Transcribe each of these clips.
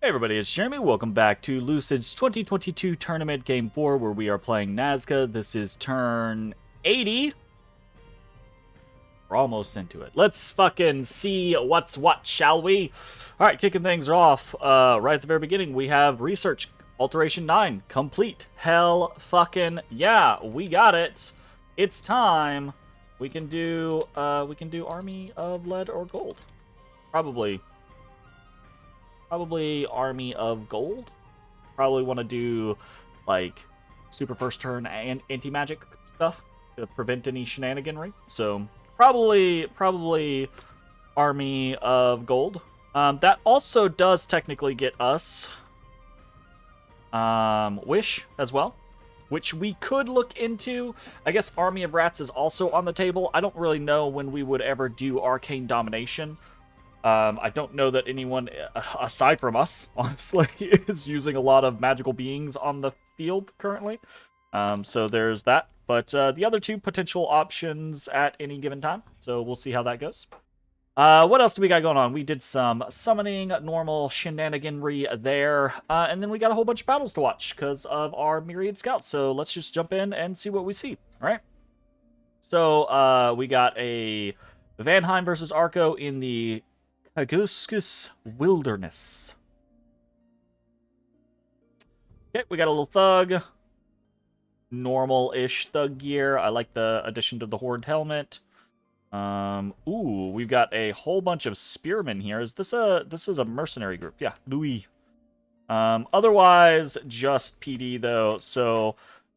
Hey everybody, it's Jeremy. Welcome back to Lucid's 2022 Tournament Game 4, where we are playing Nazca. This is turn 80. We're almost into it. Let's fucking see what's what, shall we? Alright, kicking things off, right at the very beginning, we have Research Alteration 9, complete. Hell fucking yeah, we got it. It's time. We can do Army of Lead or Gold. Probably Army of Gold. Probably want to do, like, super first turn and anti-magic stuff to prevent any shenaniganry. So, probably Army of Gold. That also does technically get us Wish as well, which we could look into. I guess Army of Rats is also on the table. I don't really know when we would ever do Arcane Domination. I don't know that anyone, aside from us, honestly, is using a lot of magical beings on the field currently. So there's that. But the other two potential options at any given time. So we'll see how that goes. What else do we got going on? We did some summoning, normal shenaniganry there. And then we got a whole bunch of battles to watch because of our Myriad Scouts. So let's just jump in and see what we see. All right. So we got a Vanheim versus Arco in the Haguskus Wilderness. Okay, we got a little thug. Normal-ish thug gear. I like the addition to the Horde helmet. Ooh, we've got a whole bunch of spearmen here. This is a mercenary group. Yeah, Louis. Otherwise, just PD though. So,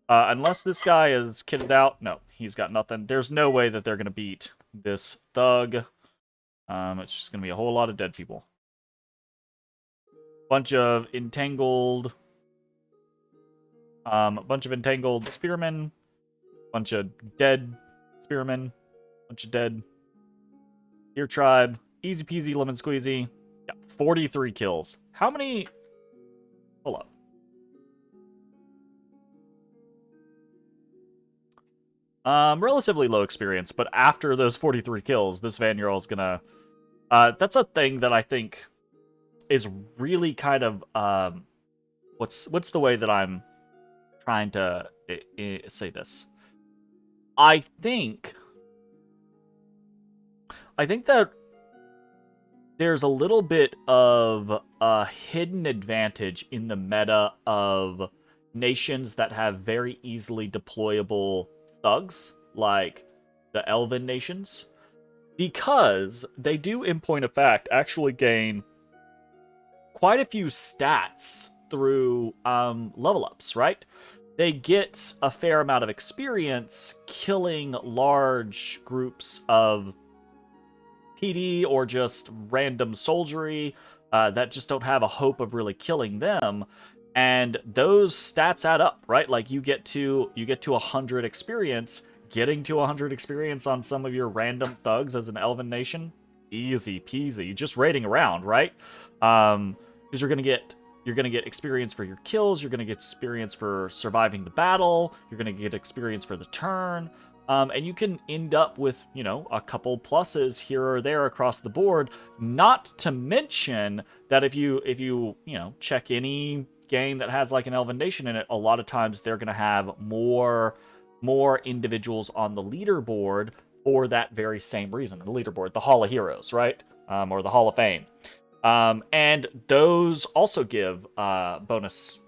unless this guy is kitted out, no, he's got nothing. There's no way that they're gonna beat this thug. It's just gonna be a whole lot of dead people. Bunch of entangled spearmen. Bunch of dead spearmen. Bunch of dead deer tribe. Easy peasy lemon squeezy. Yeah, 43 kills. How many? Hold up. Relatively low experience, but after those 43 kills, this Van Jarl's gonna... that's a thing that I think is really kind of, what's the way that I'm trying to say this? I think that there's a little bit of a hidden advantage in the meta of nations that have very easily deployable thugs, like the Elven nations. Because they do, in point of fact, actually gain quite a few stats through level ups, right? They get a fair amount of experience killing large groups of PD or just random soldiery that just don't have a hope of really killing them. And those stats add up, right? Like you get to 100 experience. Getting to 100 experience on some of your random thugs as an Elven nation, easy peasy. Just raiding around, right? Because you're gonna get experience for your kills. You're gonna get experience for surviving the battle. You're gonna get experience for the turn, and you can end up with a couple pluses here or there across the board. Not to mention that if you check any game that has like an Elven nation in it, a lot of times they're gonna have more individuals on the leaderboard for that very same reason. The leaderboard, the Hall of Heroes, right? Or the Hall of Fame. And those also give bonus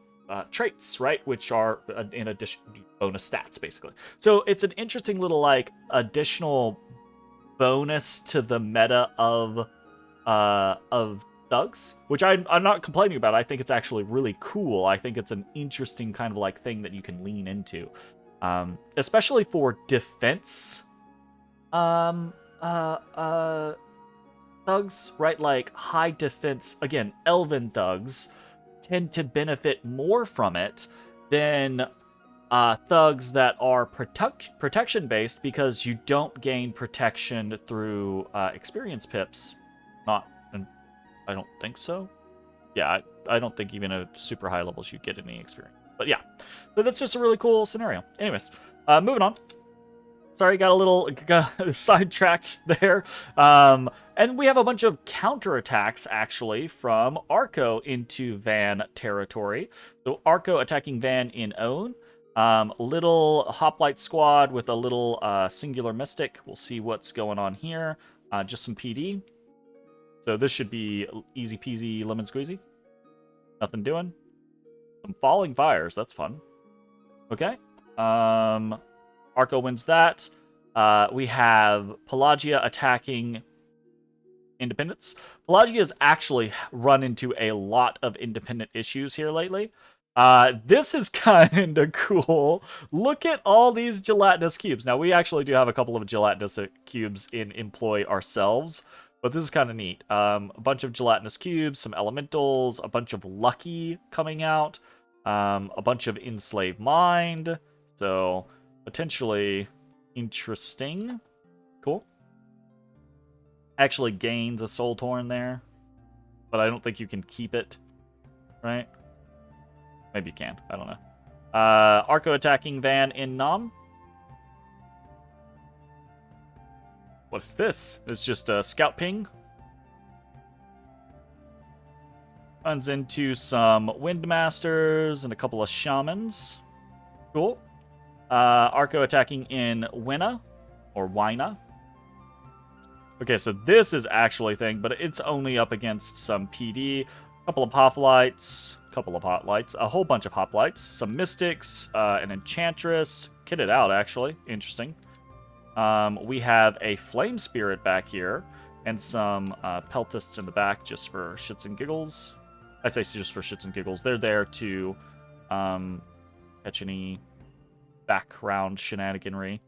traits, right? Which are, in addition, bonus stats, basically. So it's an interesting little, like, additional bonus to the meta of thugs, which I'm not complaining about. I think it's actually really cool. I think it's an interesting kind of, like, thing that you can lean into. Especially for defense thugs, right? Like high defense, again, Elven thugs tend to benefit more from it than thugs that are protection based, because you don't gain protection through experience pips. I don't think so. Yeah, I don't think even at super high levels you get any experience. But yeah, so that's just a really cool scenario. Anyways, moving on. Sorry, got sidetracked there. And we have a bunch of counterattacks, actually, from Arco into Van territory. So Arco attacking Van in Own. Little Hoplite squad with a little Singular Mystic. We'll see what's going on here. Just some PD. So this should be easy peasy lemon squeezy. Nothing doing. Some Falling Fires. That's fun. Okay. Arco wins that. We have Pelagia attacking Independence. Pelagia has actually run into a lot of independent issues here lately. This is kind of cool. Look at all these gelatinous cubes. Now, we actually do have a couple of gelatinous cubes in employ ourselves, but this is kind of neat. A bunch of gelatinous cubes, some elementals, a bunch of lucky coming out, a bunch of enslaved mind. So, potentially interesting. Cool. Actually gains a soul torn there, but I don't think you can keep it, right? Maybe you can. I don't know. Arco attacking Van in Nam. What is this? It's just a scout ping. Runs into some Windmasters and a couple of Shamans. Cool. Arco attacking in Winna, or Wina. Okay, so this is actually a thing, but it's only up against some PD. A couple of Hoplites, a whole bunch of Hoplites, some Mystics, an Enchantress. Kitted out, actually. Interesting. We have a Flame Spirit back here, and some Peltists in the back just for shits and giggles. I say just for shits and giggles. They're there to catch any background shenaniganry.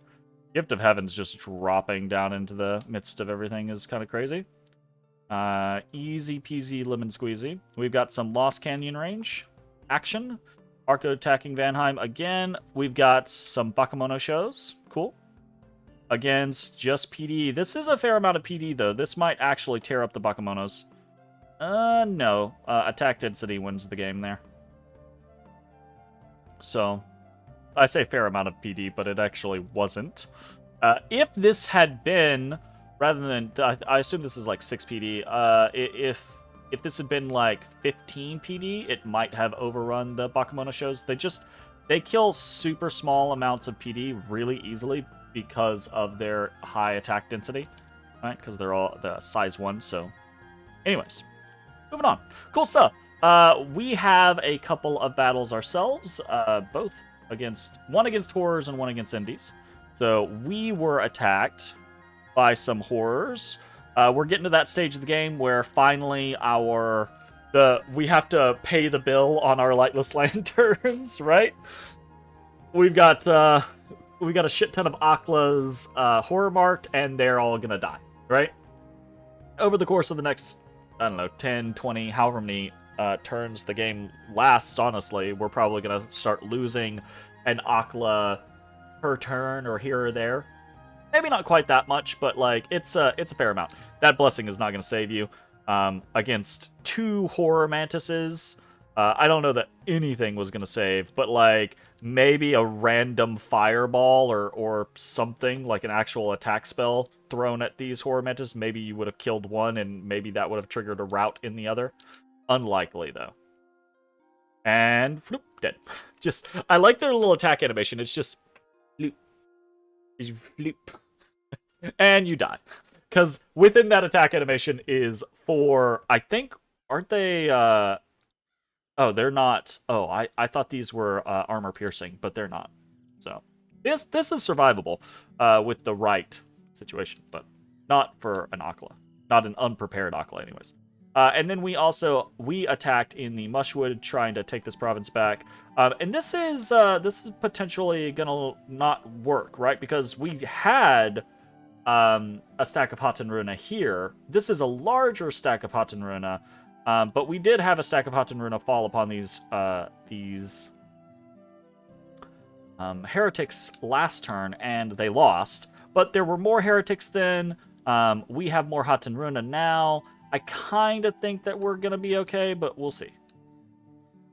Gift of Heaven's just dropping down into the midst of everything is kind of crazy. Easy peasy lemon squeezy. We've got some Lost Canyon range action. Arco attacking Vanheim again. We've got some Bakemono shows. Cool. Against just PD. This is a fair amount of PD, though. This might actually tear up the Bakemonos. No. Attack density wins the game there. So, I say fair amount of PD, but it actually wasn't. If this had been, rather than, I assume this is like 6 PD, if this had been like 15 PD, it might have overrun the Bakemono shows. They kill super small amounts of PD really easily because of their high attack density, right? Because they're all the size 1, so. Anyways, moving on. Cool stuff. We have a couple of battles ourselves, both one against horrors and one against indies. So we were attacked by some horrors. We're getting to that stage of the game where finally we have to pay the bill on our lightless lanterns, right? We've got a shit ton of Aklas horror marked, and they're all gonna die, right? Over the course of the next, I don't know, 10, 20, however many turns the game lasts, honestly, we're probably going to start losing an Akla per turn or here or there. Maybe not quite that much, but like it's a fair amount. That blessing is not going to save you against 2 horror mantises. I don't know that anything was going to save, but like maybe a random fireball or something, like an actual attack spell thrown at these horror mantis. Maybe you would have killed one, and maybe that would have triggered a rout in the other. Unlikely, though. And floop, dead. Just, I like their little attack animation. It's just floop. Floop. And you die. Because within that attack animation is 4, I think, aren't they, oh, they're not, oh, I thought these were armor piercing, but they're not. So, this is survivable with the right situation, but not for an Akla. Not an unprepared Akla, anyways. And then we attacked in the Mushwood, trying to take this province back. And this is potentially gonna not work, right? Because we had a stack of Hatenruna here. This is a larger stack of Hatenruna, but we did have a stack of Hatenruna fall upon these heretics last turn, and they lost. But there were more heretics then. We have more Hatenruna now. I kind of think that we're going to be okay, but we'll see.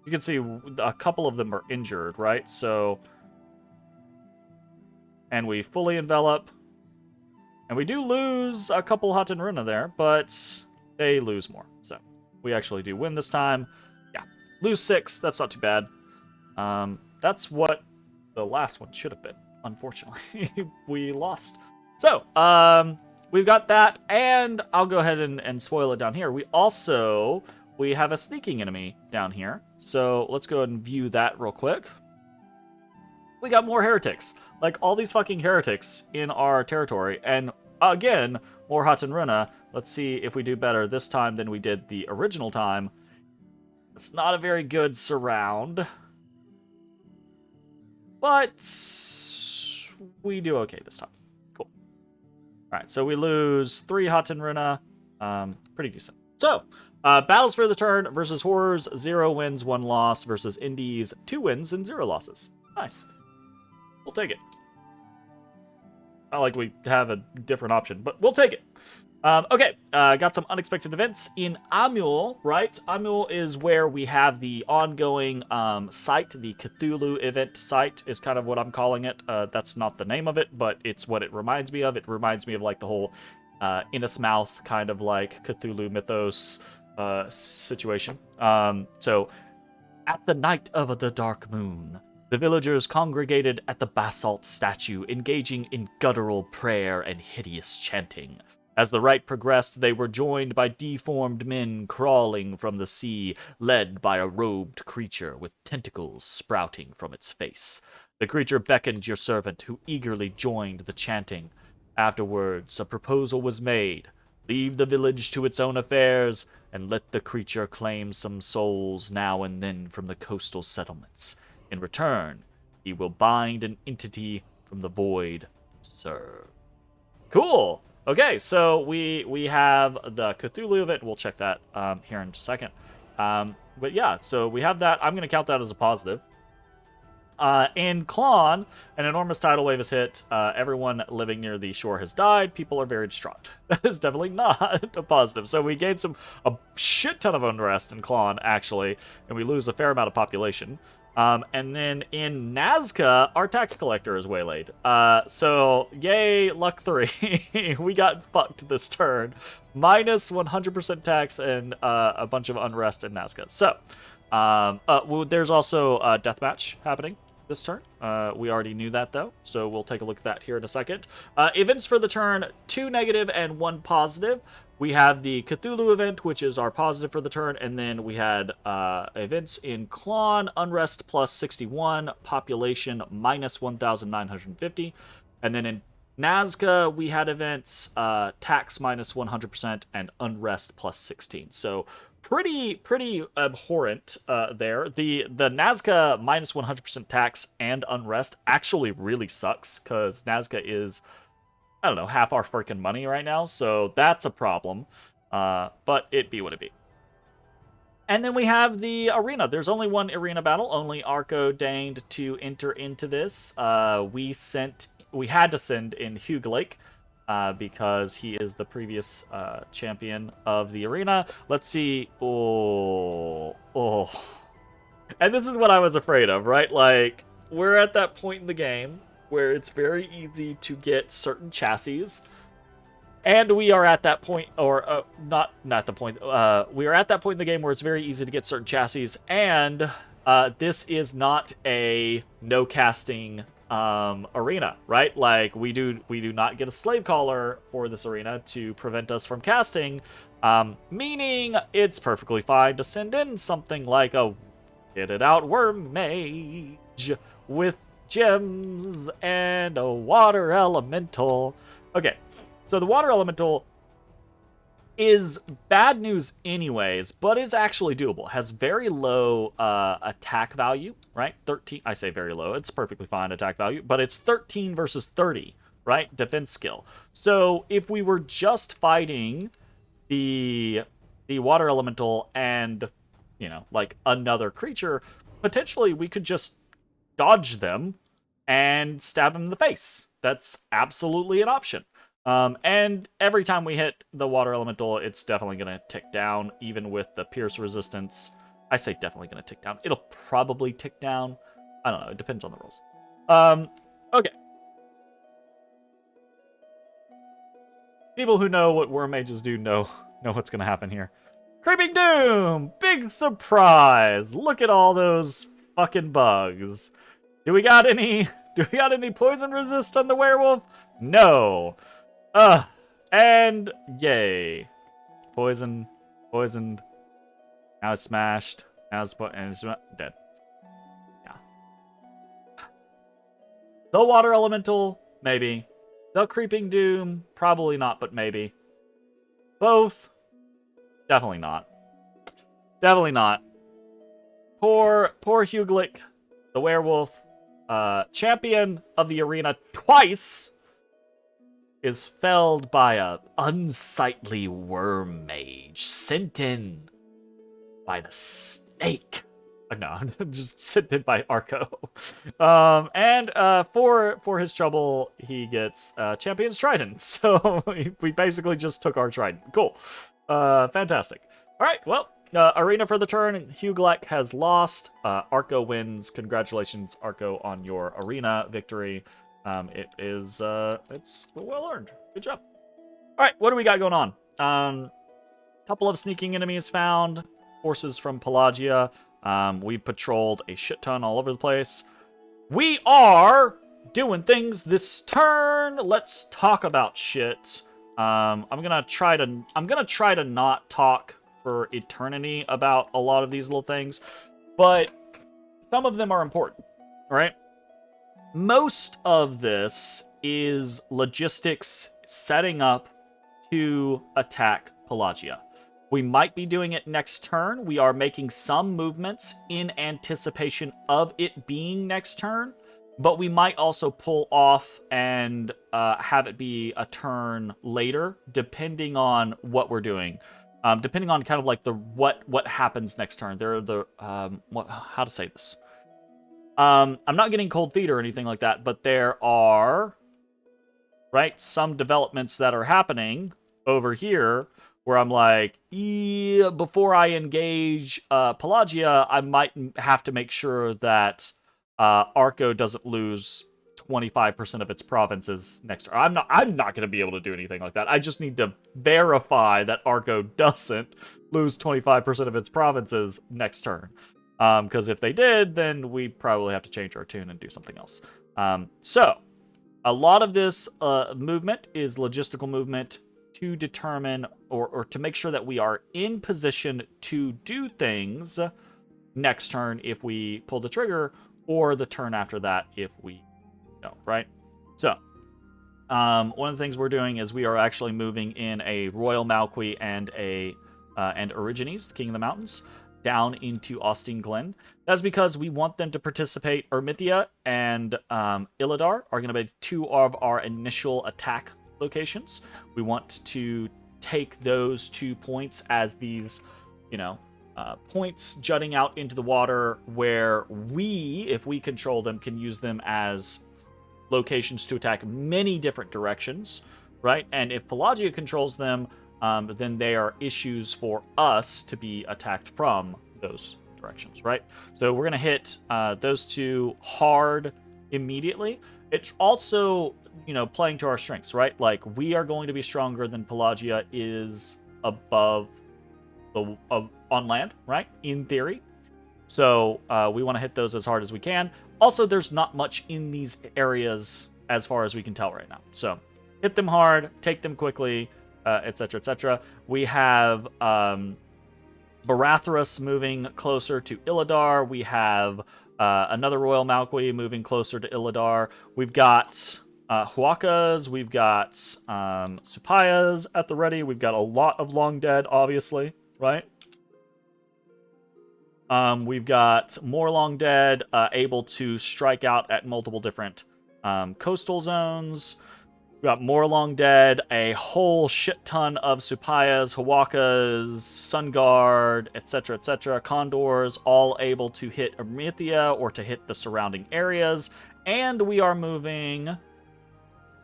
You can see a couple of them are injured, right? So, and we fully envelop. And we do lose a couple Hatan Runa there, but they lose more. So we actually do win this time. Yeah, lose 6. That's not too bad. That's what the last one should have been. Unfortunately, we lost. So, we've got that, and I'll go ahead and spoil it down here. We have a sneaking enemy down here. So let's go ahead and view that real quick. We got more heretics. Like, all these fucking heretics in our territory. And, again, more Hatan Runa. Let's see if we do better this time than we did the original time. It's not a very good surround. But we do okay this time. Cool. Alright, so we lose 3 Hatan Runa. Pretty decent. So, battles for the turn versus Horrors, 0 wins, 1 loss, versus Indies, 2 wins and 0 losses. Nice. We'll take it. Not like we have a different option, but we'll take it. Okay, got some unexpected events in Amul, right? Amul is where we have the ongoing site, the Cthulhu event site is kind of what I'm calling it. That's not the name of it, but it's what it reminds me of. It reminds me of like the whole Innismouth kind of like Cthulhu mythos situation. So, at the night of the dark moon, the villagers congregated at the basalt statue, engaging in guttural prayer and hideous chanting. As the rite progressed, they were joined by deformed men crawling from the sea, led by a robed creature with tentacles sprouting from its face. The creature beckoned your servant, who eagerly joined the chanting. Afterwards, a proposal was made. Leave the village to its own affairs, and let the creature claim some souls now and then from the coastal settlements. In return, he will bind an entity from the void to serve. Cool! Okay, so we have the Cthulhu event. We'll check that here in just a second. But yeah, so we have that. I'm going to count that as a positive. In Klon, an enormous tidal wave has hit. Everyone living near the shore has died. People are very distraught. That is definitely not a positive. So we gained a shit ton of unrest in Klon, actually, and we lose a fair amount of population. And then in Nazca, our tax collector is waylaid. So, yay, luck 3. We got fucked this turn. Minus 100% tax and a bunch of unrest in Nazca. So, there's also a deathmatch happening this turn. We already knew that, though, so we'll take a look at that here in a second. Events for the turn, 2 negative and 1 positive. We have the Cthulhu event, which is our positive for the turn, and then we had events in Klon, Unrest plus 61, Population minus 1,950. And then in Nazca, we had events, Tax minus 100%, and Unrest plus 16. So pretty abhorrent there. The Nazca minus 100% tax and Unrest actually really sucks, because Nazca is, I don't know, half our freaking money right now, so that's a problem. But it be what it be. And then we have the arena. There's only one arena battle. Only Arco deigned to enter into this. We had to send in Hugh Lake, because he is the previous champion of the arena. Let's see. Oh. And this is what I was afraid of, right? Like, we're at that point in the game where it's very easy to get certain chassis, and we are at that point, or not the point. We are at that point in the game where it's very easy to get certain chassis, and this is not a no casting arena, right? Like, we do not get a slave collar for this arena to prevent us from casting, meaning it's perfectly fine to send in something like a get it out worm mage with gems and a water elemental. Okay, so the water elemental is bad news anyways, but is actually doable. Has very low attack value, right? 13. I say very low. It's perfectly fine attack value, but it's 13 versus 30, right? Defense skill. So if we were just fighting the water elemental and, you know, like another creature, potentially we could just dodge them and stab him in the face. That's absolutely an option. And every time we hit the water elemental, it's definitely going to tick down, even with the pierce resistance. I say definitely going to tick down. It'll probably tick down. I don't know. It depends on the rolls. Okay. People who know what worm mages do know what's gonna happen here. Creeping Doom! Big surprise! Look at all those fucking bugs. Do we got any poison resist on the werewolf? No. And yay. Poisoned. Now it's smashed. Now it's dead. Yeah. The water elemental, maybe. The Creeping Doom, probably not, but maybe. Both, definitely not. Definitely not. Poor Huglik, the werewolf, champion of the arena twice, is felled by a unsightly worm mage sent in by the snake. No, I'm just sent in by Arco. And for his trouble, he gets Champion's Trident. So we basically just took our Trident. Cool. Fantastic. All right, well, arena for the turn. Hughlek has lost. Arco wins. Congratulations, Arco, on your arena victory. It's well earned. Good job. All right, what do we got going on? Couple of sneaking enemies found. Forces from Pelagia. We patrolled a shit ton all over the place. We are doing things this turn. Let's talk about shit. I'm gonna try to not talk for eternity about a lot of these little things, but some of them are important, right? Most of this is logistics setting up to attack Pelagia. We might be doing it next turn. We are making some movements in anticipation of it being next turn, but we might also pull off and have it be a turn later, depending on what we're doing. Depending on kind of like the what happens next turn. There are the how to say this. I'm not getting cold feet or anything like that, but there are some developments that are happening over here where I'm like, yeah, before I engage Pelagia, I might have to make sure that Arco doesn't lose 25% of its provinces next turn. I'm not going to be able to do anything like that. I just need to verify that Arco doesn't lose 25% of its provinces next turn. Because if they did, then we probably have to change our tune and do something else. So, a lot of this movement is logistical movement to determine or to make sure that we are in position to do things next turn if we pull the trigger, or the turn after that if we don't, right? So, one of the things we're doing is we are actually moving in a Royal Malqui and Origines, the King of the Mountains, down into Austin Glen. That's because we want them to participate. Ermithia and Illidan are going to be two of our initial attack locations. We want to take those 2 points as these, points jutting out into the water where we, if we control them, can use them as locations to attack many different directions, right? And if Pelagia controls them, then they are issues for us to be attacked from those directions, right? So we're going to hit those two hard immediately. It's also, playing to our strengths, right? Like, we are going to be stronger than Pelagia is above on land, right? In theory. So we want to hit those as hard as we can. Also, there's not much in these areas as far as we can tell right now. So hit them hard, take them quickly, etc., etc. We have Baratheros moving closer to Illidan. We have another Royal Malqui moving closer to Illidan. We've got Huacas. We've got Supayas at the ready. We've got a lot of Long Dead, obviously, right? We've got more Long Dead able to strike out at multiple different coastal zones. We got more Long Dead, a whole shit ton of Supayas, Huacas, Sun Guard, etc., Condors, all able to hit Ermithia or to hit the surrounding areas. And we are moving,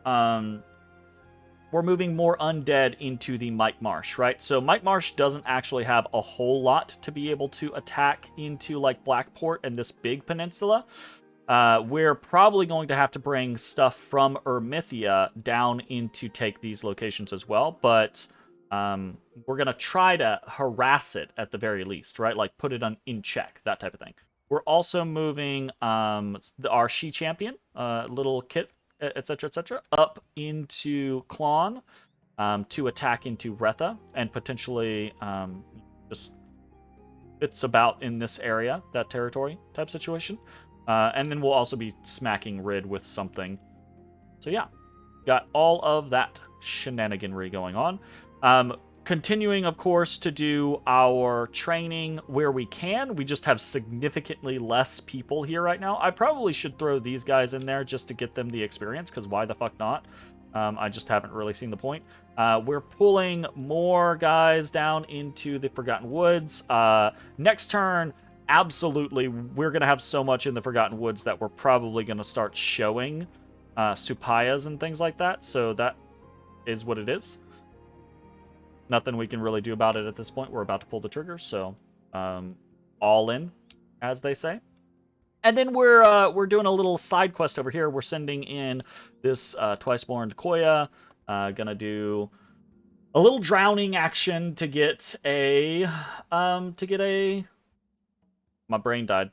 more undead into the Mike Marsh, right? So Mike Marsh doesn't actually have a whole lot to be able to attack into like Blackport and this big peninsula. we're probably going to have to bring stuff from Ermithia down in to take these locations as well, but we're going to try to harass it at the very least, right? Like, put it in check, that type of thing. We're also moving our She Champion, little kit, etc., up into Klon to attack into Retha, and potentially just it's about in this area, that territory type situation. And then we'll also be smacking Rid with something. So yeah, got all of that shenaniganry going on. Continuing, of course, to do our training where we can. We just have significantly less people here right now. I probably should throw these guys in there just to get them the experience, because why the fuck not? I just haven't really seen the point. We're pulling more guys down into the Forgotten Woods. Next turn, absolutely, we're going to have so much in the Forgotten Woods that we're probably going to start showing Supayas and things like that. So that is what it is. Nothing we can really do about it at this point. We're about to pull the trigger, so all in, as they say. And then we're doing a little side quest over here. We're sending in this twice-born Koya. Gonna do a little drowning action to get a my brain died.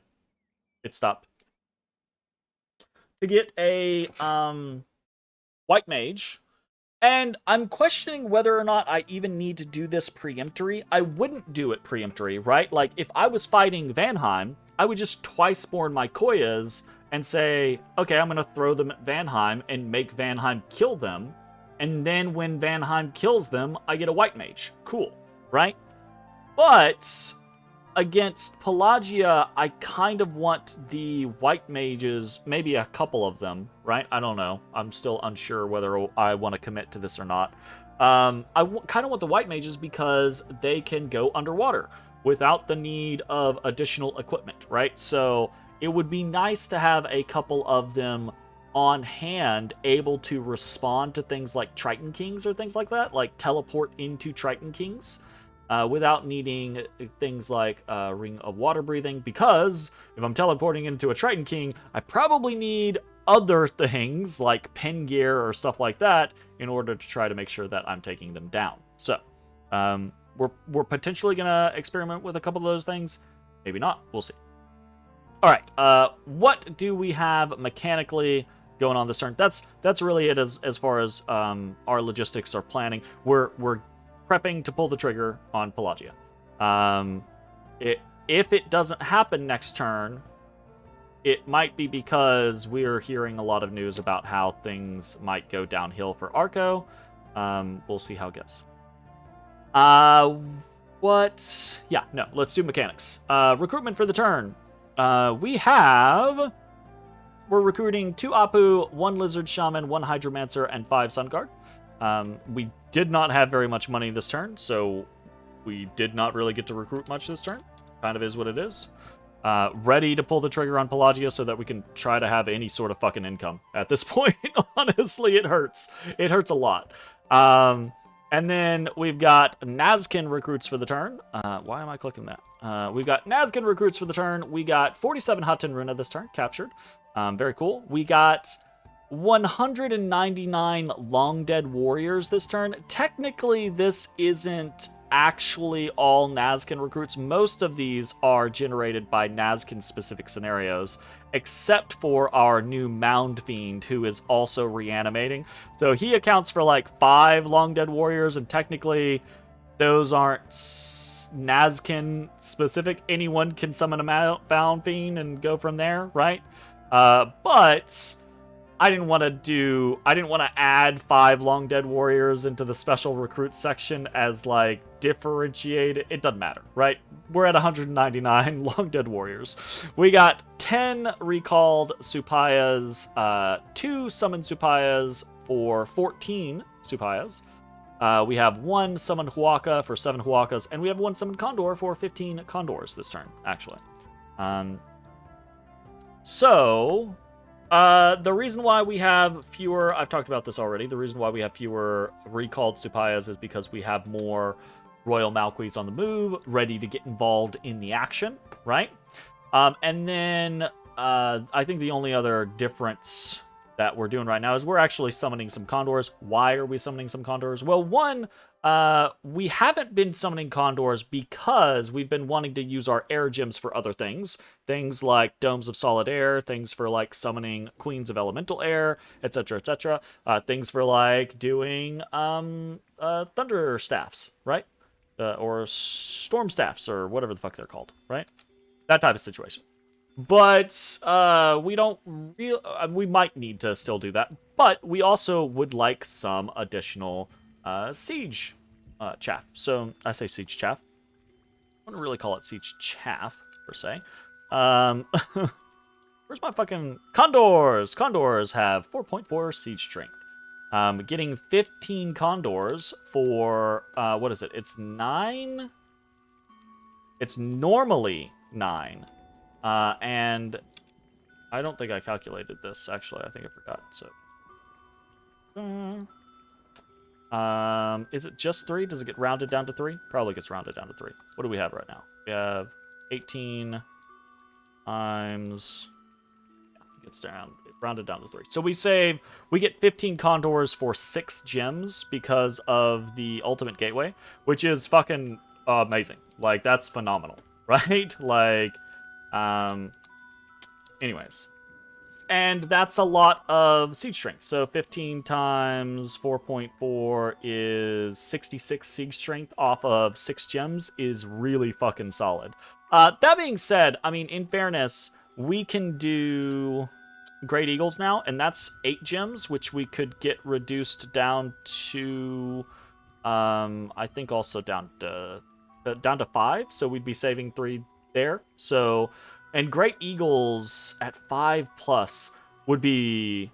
It stopped. To get a white mage. And I'm questioning whether or not I even need to do this preemptory. I wouldn't do it preemptory, right? Like, if I was fighting Vanheim, I would just twice-born my Koyas and say, okay, I'm going to throw them at Vanheim and make Vanheim kill them. And then when Vanheim kills them, I get a white mage. Cool, right? But against Pelagia, I kind of want the white mages, maybe a couple of them, right? I don't know. I'm still unsure whether I want to commit to this or not. Kind of want the white mages because they can go underwater without the need of additional equipment, right? So it would be nice to have a couple of them on hand, able to respond to things like Triton Kings or things like that, like teleport into Triton Kings. Without needing things like Ring of Water Breathing, because if I'm teleporting into a Triton King, I probably need other things like pen gear or stuff like that in order to try to make sure that I'm taking them down. So, we're potentially gonna experiment with a couple of those things. Maybe not. We'll see. All right. What do we have mechanically going on this turn? That's really it as far as our logistics are planning. We're prepping to pull the trigger on Pelagia. If it doesn't happen next turn, it might be because we're hearing a lot of news about how things might go downhill for Arco. We'll see how it goes. Yeah, no, let's do mechanics. Recruitment for the turn. We're recruiting 2 Apu, 1 Lizard Shaman, 1 Hydromancer, and 5 Sun Guard. We did not have very much money this turn, so we did not really get to recruit much this turn. Kind of is what it is. Ready to pull the trigger on Pelagia so that we can try to have any sort of fucking income at this point. Honestly, it hurts. It hurts a lot. And then we've got Nazcan recruits for the turn. Why am I clicking that? We've got Nazcan recruits for the turn. We got 47 Hutton Runa this turn, captured. Very cool. We got 199 Long Dead Warriors this turn. Technically, this isn't actually all Nazcan recruits. Most of these are generated by Nazcan-specific scenarios, except for our new Mound Fiend, who is also reanimating. So he accounts for like 5 Long Dead Warriors, and technically, those aren't Nazcan-specific. Anyone can summon a Mound Fiend and go from there, right? But I didn't want to add 5 Long Dead Warriors into the special recruit section as like differentiated. It doesn't matter, right? We're at 199 Long Dead Warriors. We got 10 recalled Supayas, 2 summoned Supayas for 14 Supayas. We have 1 summoned Huaka for 7 Huakas, and we have 1 summoned Condor for 15 Condors this turn, actually. The reason why we have fewer, I've talked about this already, the reason why we have fewer recalled Supayas is because we have more Royal Malquis on the move, ready to get involved in the action, right? And then I think the only other difference that we're doing right now is we're actually summoning some condors. Why are we summoning some condors? Well, one, we haven't been summoning condors because we've been wanting to use our air gems for other things. Things like domes of solid air, things for like summoning queens of elemental air, etc., etc. Things for like doing thunder staffs, right? Or storm staffs, or whatever the fuck they're called, right? That type of situation. But we don't we might need to still do that. But we also would like some additional siege chaff. So I say siege chaff. I wouldn't really call it siege chaff per se. Where's my fucking condors? Condors have 4.4 siege strength. Getting 15 condors for what is it? It's 9. It's normally 9. And I don't think I calculated this, actually. I think I forgot, so... is it just 3? Does it get rounded down to 3? Probably gets rounded down to 3. What do we have right now? We have 18 times... Yeah, it gets rounded down to 3. So we get 15 condors for 6 gems because of the ultimate gateway, which is fucking amazing. Like, that's phenomenal, right? Like... anyways. And that's a lot of siege strength. So 15 times 4.4 is 66 siege strength off of 6 gems is really fucking solid. That being said, I mean, in fairness, we can do Great Eagles now, and that's 8 gems, which we could get reduced down to, I think also down to 5, so we'd be saving 3 there. So, and Great Eagles at 5+ would be...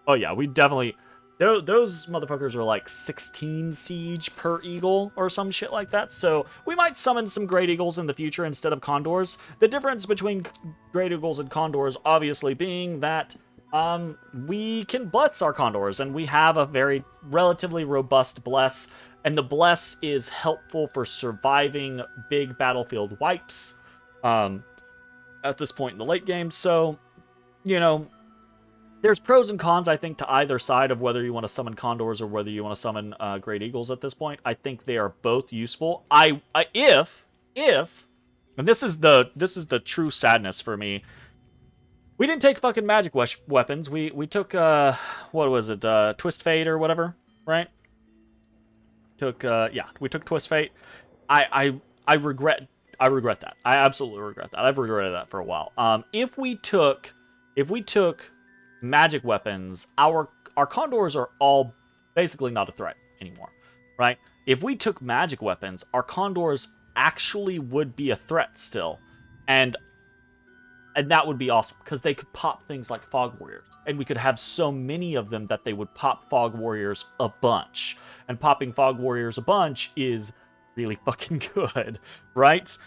Oh yeah, we definitely... Those motherfuckers are like 16 siege per eagle or some shit like that. So we might summon some Great Eagles in the future instead of condors. The difference between Great Eagles and condors obviously being that we can bless our condors, and we have a very relatively robust bless. And the bless is helpful for surviving big battlefield wipes at this point in the late game. So, you know, there's pros and cons, I think, to either side of whether you want to summon condors or whether you want to summon Great Eagles at this point. I think they are both useful. If, and this is the true sadness for me. We didn't take fucking magic weapons. We took what was it? Twist Fate or whatever, right? We took Twist Fate. I regret that. I absolutely regret that. I've regretted that for a while. If we took magic weapons, our condors are all basically not a threat anymore, right? If we took magic weapons, our condors actually would be a threat still, and that would be awesome because they could pop things like Fog Warriors, and we could have so many of them that they would pop Fog Warriors a bunch, and popping Fog Warriors a bunch is really fucking good, right?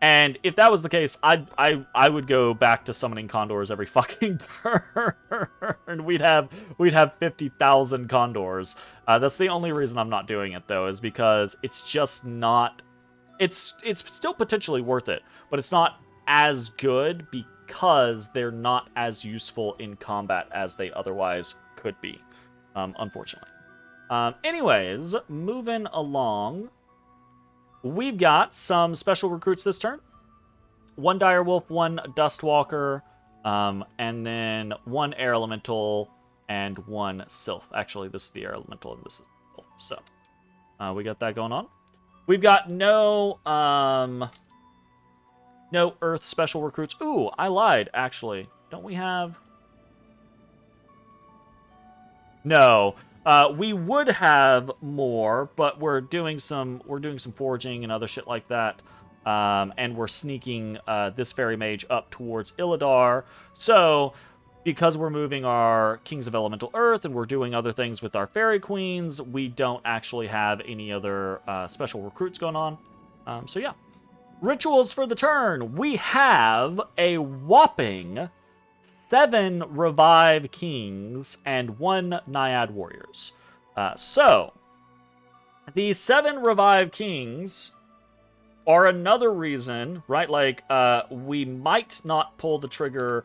And if that was the case, I would go back to summoning condors every fucking turn. We'd have 50,000 condors. That's the only reason I'm not doing it though, is because it's just not. It's still potentially worth it, but it's not as good because they're not as useful in combat as they otherwise could be, unfortunately. Anyways, moving along. We've got some special recruits this turn. 1 Direwolf, 1 Dustwalker, and then 1 Air Elemental and 1 Sylph. Actually, this is the Air Elemental and this is the Sylph. So, we got that going on. We've got no Earth special recruits. Ooh, I lied, actually. Don't we have... No. We would have more, but we're doing some foraging and other shit like that. And we're sneaking this fairy mage up towards Illidar. So, because we're moving our Kings of Elemental Earth and we're doing other things with our fairy queens, we don't actually have any other special recruits going on. So yeah. Rituals for the turn. We have a whopping 7 Revive Kings and 1 Naiad Warriors. So, the 7 Revive Kings Or another reason, right? Like, we might not pull the trigger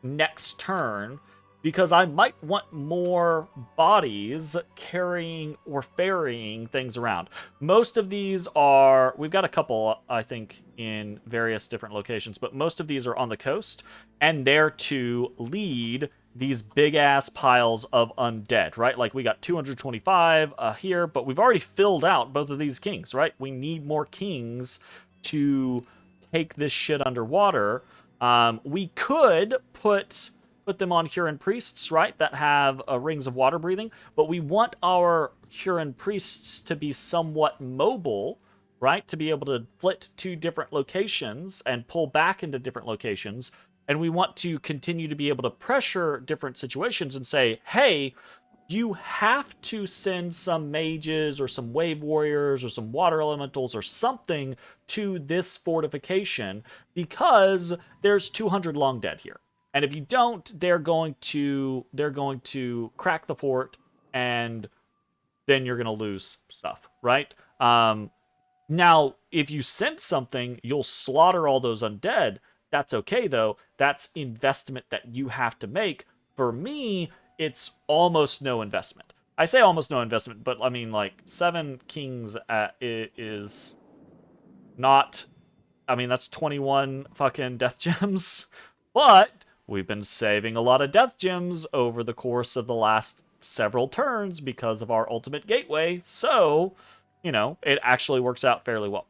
next turn because I might want more bodies carrying or ferrying things around. Most of these are, we've got a couple, I think, in various different locations, but most of these are on the coast, and they're to lead these big ass piles of undead, right? Like, we got 225 here, but we've already filled out both of these kings, right? We need more kings to take this shit underwater. We could put them on Huron priests, right, that have rings of water breathing, but we want our Huron priests to be somewhat mobile, right, to be able to flit to different locations and pull back into different locations. And we want to continue to be able to pressure different situations and say, hey, you have to send some mages or some wave warriors or some water elementals or something to this fortification because there's 200 long dead here. And if you don't, they're going to crack the fort, and then you're going to lose stuff, right? Now, if you send something, you'll slaughter all those undead. That's okay, though. That's investment that you have to make. For me, it's almost no investment. I say almost no investment, but I mean, like, 7 kings is not... I mean, that's 21 fucking death gems. But we've been saving a lot of death gems over the course of the last several turns because of our ultimate gateway. So, you know, it actually works out fairly well.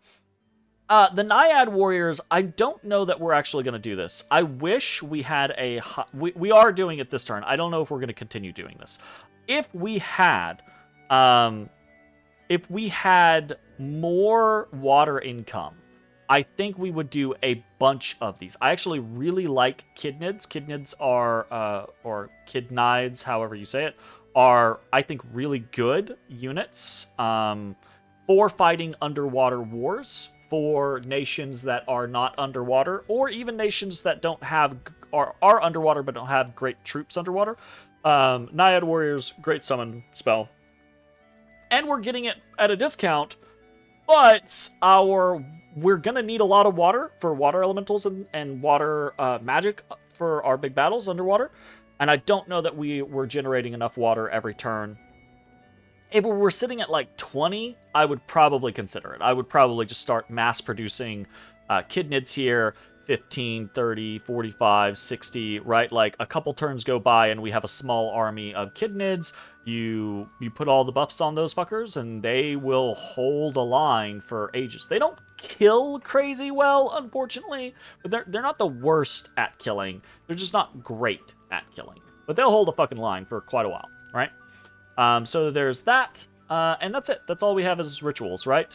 The Naiad Warriors, I don't know that we're actually going to do this. I wish we had a... We are doing it this turn. I don't know if we're going to continue doing this. If we had more water income, I think we would do a bunch of these. I actually really like Kidnids. Kidnids are, or Kidnides, however you say it, are, I think, really good units for fighting underwater wars for nations that are not underwater, or even nations that don't have, are underwater but don't have great troops underwater. Naiad Warriors, great summon spell. And we're getting it at a discount, but we're going to need a lot of water for water elementals and water magic for our big battles underwater. And I don't know that we're generating enough water every turn. If we were sitting at like 20, I would probably consider it. I would probably just start mass producing Kidnids here, 15, 30, 45, 60, right? Like a couple turns go by and we have a small army of Kidnids. You put all the buffs on those fuckers and they will hold a line for ages. They don't kill crazy well, unfortunately, but they're not the worst at killing. They're just not great at killing. But they'll hold a fucking line for quite a while, right? So there's that, and that's it. That's all we have as rituals, right?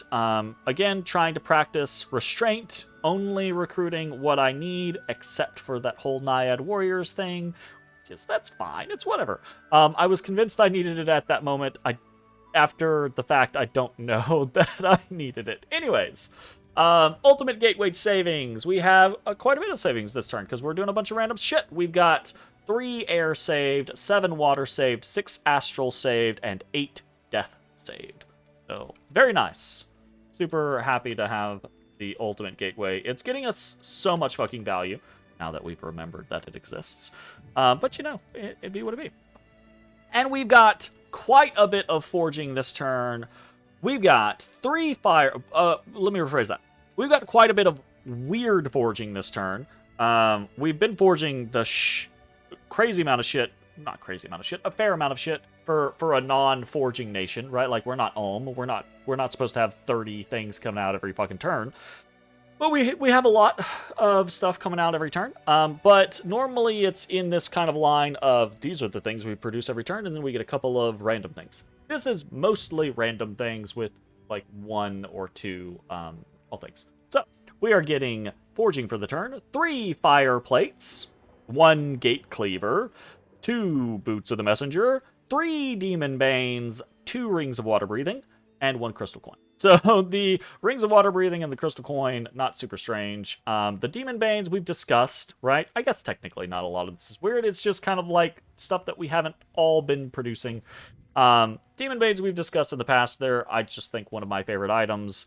Again, trying to practice restraint, only recruiting what I need, except for that whole Naiad Warriors thing. Just, that's fine. It's whatever. I was convinced I needed it at that moment. After the fact, I don't know that I needed it. Anyways, Ultimate Gateway savings. We have quite a bit of savings this turn, because we're doing a bunch of random shit. We've got 3 air saved, 7 water saved, 6 astral saved, and 8 death saved. So, very nice. Super happy to have the Ultimate Gateway. It's getting us so much fucking value, now that we've remembered that it exists. But, you know, it'd be what it be. And we've got quite a bit of forging this turn. We've got 3 fire... let me rephrase that. We've got quite a bit of weird forging this turn. We've been forging the crazy amount of shit, not crazy amount of shit, a fair amount of shit for a non-forging nation, right? Like, we're not Ulm, we're not supposed to have 30 things coming out every fucking turn. But we have a lot of stuff coming out every turn. But normally it's in this kind of line of, these are the things we produce every turn, and then we get a couple of random things. This is mostly random things with, like, 1 or 2 all things. So, we are getting forging for the turn, 3 fire plates, 1 gate cleaver, 2 boots of the messenger, 3 demon banes, 2 rings of water breathing, and 1 crystal coin. So the rings of water breathing and the crystal coin, not super strange. The demon banes we've discussed, right? I guess technically not a lot of this is weird. It's just kind of like stuff that we haven't all been producing. Demon banes we've discussed in the past. They're, I just think, one of my favorite items.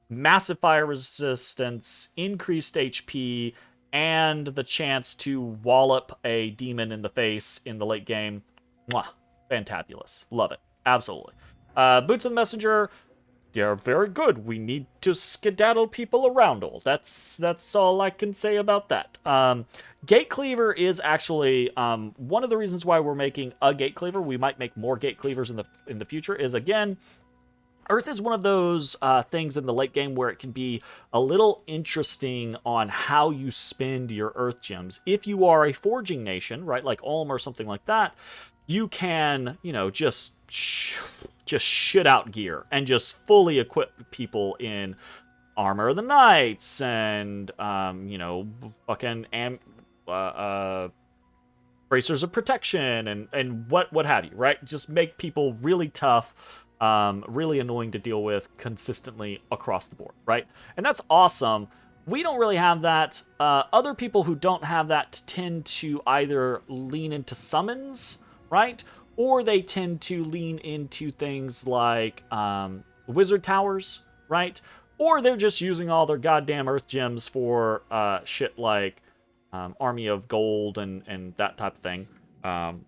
massive fire resistance, increased HP, and the chance to wallop a demon in the face in the late game. Mwah. Fantabulous. Love it. Absolutely. Boots of the Messenger, they're very good. We need to skedaddle people around all. That's all I can say about that. Gate Cleaver is actually one of the reasons why we're making a Gate Cleaver. We might make more Gate Cleavers in the future. Is again, Earth is one of those things in the late game where it can be a little interesting on how you spend your Earth gems. If you are a forging nation, right, like Ulm or something like that, you can, just shit out gear and just fully equip people in Armor of the Knights and, fucking bracers of protection and what have you, right? Just make people really tough, really annoying to deal with consistently across the board, right? And that's awesome. We don't really have that. Other people who don't have that tend to either lean into summons, right? Or they tend to lean into things like wizard towers, right? Or they're just using all their goddamn earth gems for shit like army of gold and that type of thing.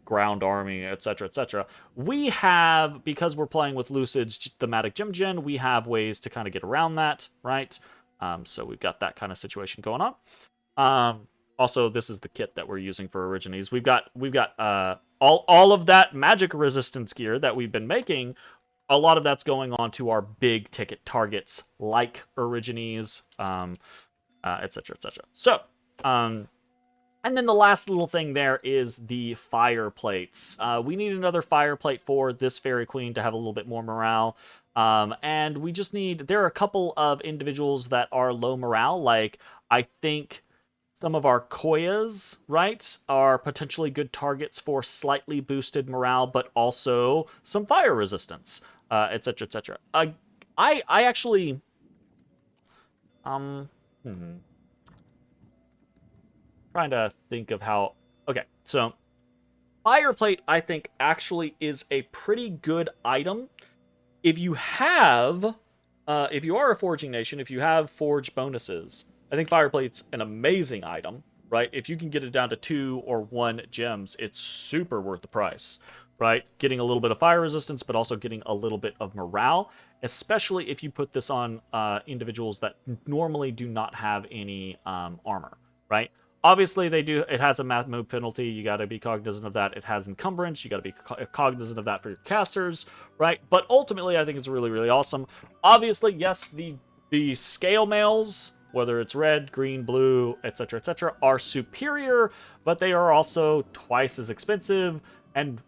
Ground army, etc., etc. We have, because we're playing with Lucid's thematic gemgen, we have ways to kind of get around that, right? So we've got that kind of situation going on. Also, this is the kit that we're using for Origines. We've got all of that magic resistance gear that we've been making. A lot of that's going on to our big ticket targets like Origines, etc., etc. So, and then the last little thing there is the fire plates. We need another fire plate for this Fairy Queen to have a little bit more morale. And we just need... There are a couple of individuals that are low morale. Like, I think some of our Koyas, right, are potentially good targets for slightly boosted morale, but also some fire resistance, etc., etc. I actually... Trying to think of how... Okay, so Fireplate, I think, actually is a pretty good item. If you have... if you are a forging nation, if you have forge bonuses, I think Fireplate's an amazing item, right? If you can get it down to 2 or 1 gems, it's super worth the price, right? Getting a little bit of fire resistance, but also getting a little bit of morale, especially if you put this on individuals that normally do not have any armor, right? Obviously, they do. It has a math move penalty. You got to be cognizant of that. It has encumbrance. You got to be cognizant of that for your casters, right? But ultimately, I think it's really, really awesome. Obviously, yes, the scale mails, whether it's red, green, blue, etc., are superior, but they are also twice as expensive and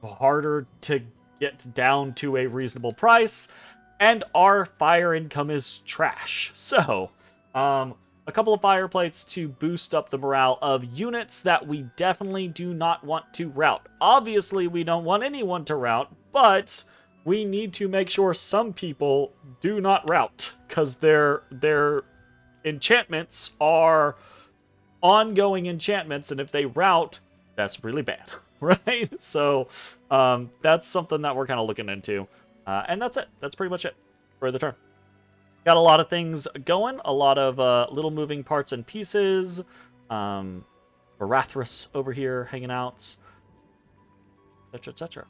harder to get down to a reasonable price. And our fire income is trash. So, a couple of fire plates to boost up the morale of units that we definitely do not want to rout. Obviously, we don't want anyone to rout, but we need to make sure some people do not rout, because their enchantments are ongoing enchantments, and if they rout, that's really bad, right? So that's something that we're kind of looking into. And that's it. That's pretty much it for the turn. Got a lot of things going, a lot of little moving parts and pieces. Barathras over here hanging out, etc., etc.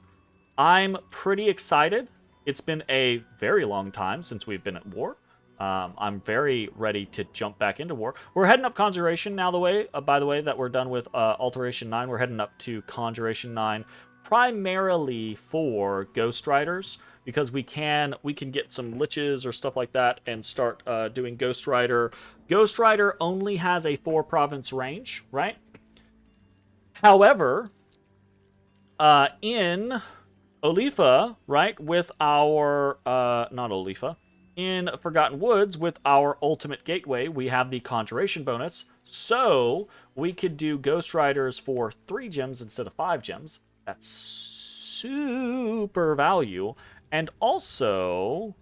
I'm pretty excited. It's been a very long time since we've been at war. I'm very ready to jump back into war. We're heading up Conjuration now, by the way, that we're done with Alteration 9. We're heading up to Conjuration 9 primarily for Ghost Riders, because we can get some liches or stuff like that and start doing Ghost Rider. Ghost Rider only has a 4-province range, right? However, in Olifa, right, with our... not Olifa. In Forgotten Woods, with our Ultimate Gateway, we have the Conjuration bonus. So, we could do Ghost Riders for 3 gems instead of 5 gems. That's super value. And also...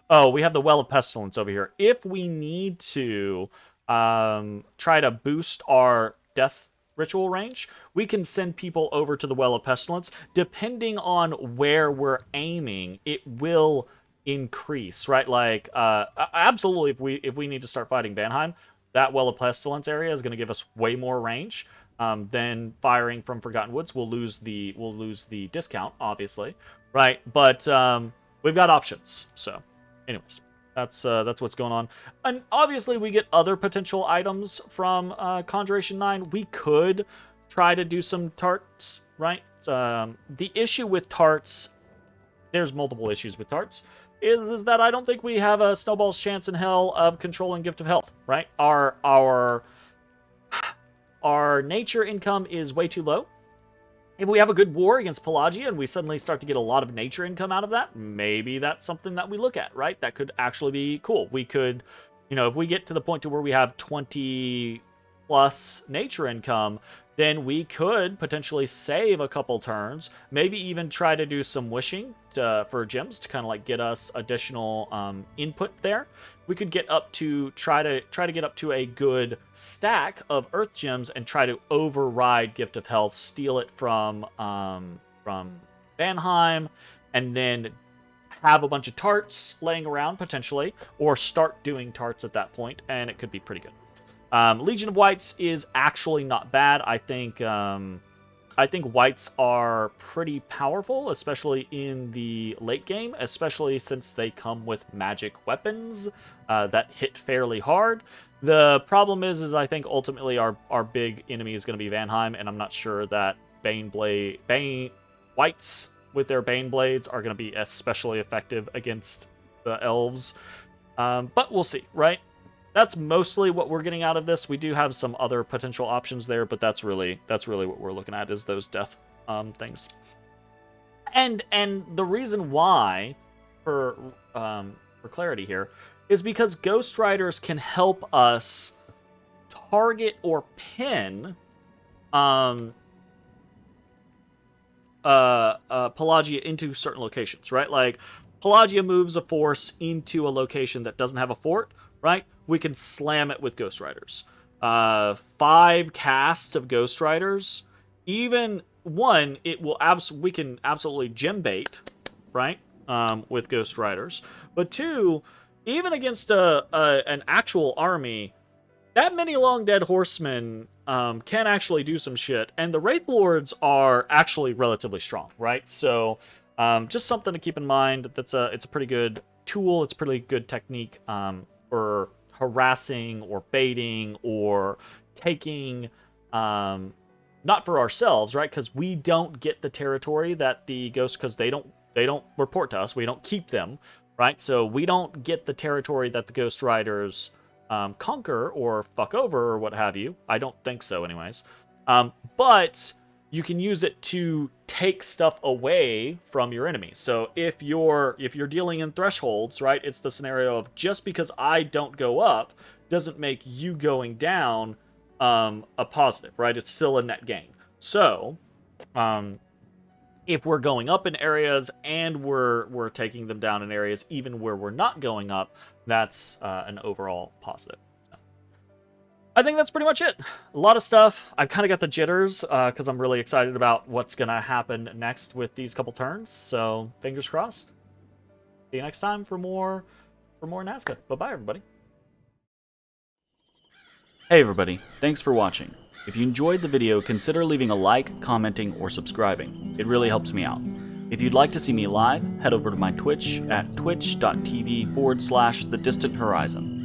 Oh, we have the Well of Pestilence over here. If we need to try to boost our death ritual range, we can send people over to the Well of Pestilence. Depending on where we're aiming, it will increase, right? Like, absolutely, if we need to start fighting Vanheim, that Well of Pestilence area is going to give us way more range. Then firing from Forgotten Woods, we'll lose the discount, obviously, right? But we've got options. So, anyways, that's what's going on. And obviously, we get other potential items from Conjuration 9. We could try to do some tarts, right? The issue with tarts, there's multiple issues with tarts, is that I don't think we have a snowball's chance in hell of controlling Gift of Health, right? Our nature income is way too low. If we have a good war against Pelagia and we suddenly start to get a lot of nature income out of that, maybe that's something that we look at, right? That could actually be cool. We could, if we get to the point to where we have 20 plus nature income, then we could potentially save a couple turns, maybe even try to do some wishing for gems to kind of like get us additional input there. We could get up to try to get up to a good stack of earth gems and try to override Gift of Health, steal it from Vanheim, and then have a bunch of tarts laying around potentially, or start doing tarts at that point, and it could be pretty good. Legion of Whites is actually not bad. I think Whites are pretty powerful, especially in the late game, especially since they come with magic weapons that hit fairly hard. The problem is I think ultimately our big enemy is going to be Vanheim, and I'm not sure that Whites with their Bane Blades are going to be especially effective against the elves. But we'll see, right? That's mostly what we're getting out of this. We do have some other potential options there, but that's really what we're looking at, is those death things. And the reason why, for clarity here, is because Ghost Riders can help us target or pin Pelagia into certain locations, right? Like, Pelagia moves a force into a location that doesn't have a fort, right? We can slam it with Ghost Riders. 5 casts of Ghost Riders, even one, we can absolutely gem bait, right? With Ghost Riders. But 2, even against an actual army, that many long dead horsemen can actually do some shit, and the Wraith Lords are actually relatively strong, right? So just something to keep in mind. It's a pretty good tool. It's a pretty good technique for harassing or baiting or taking, not for ourselves, right? Because we don't get the territory that the ghosts, because they don't report to us. We don't keep them, right? So we don't get the territory that the Ghost Riders conquer or fuck over or what have you. I don't think so, anyways. But you can use it to take stuff away from your enemy. So if you're dealing in thresholds, right, it's the scenario of just because I don't go up doesn't make you going down a positive, right? It's still a net gain. So if we're going up in areas and we're taking them down in areas even where we're not going up, that's an overall positive. I think that's pretty much it. A lot of stuff. I've kind of got the jitters because I'm really excited about what's going to happen next with these couple turns. So fingers crossed. See you next time for more Nazca. Bye-bye, everybody. Hey, everybody. Thanks for watching. If you enjoyed the video, consider leaving a like, commenting, or subscribing. It really helps me out. If you'd like to see me live, head over to my Twitch at twitch.tv/thedistanthorizon.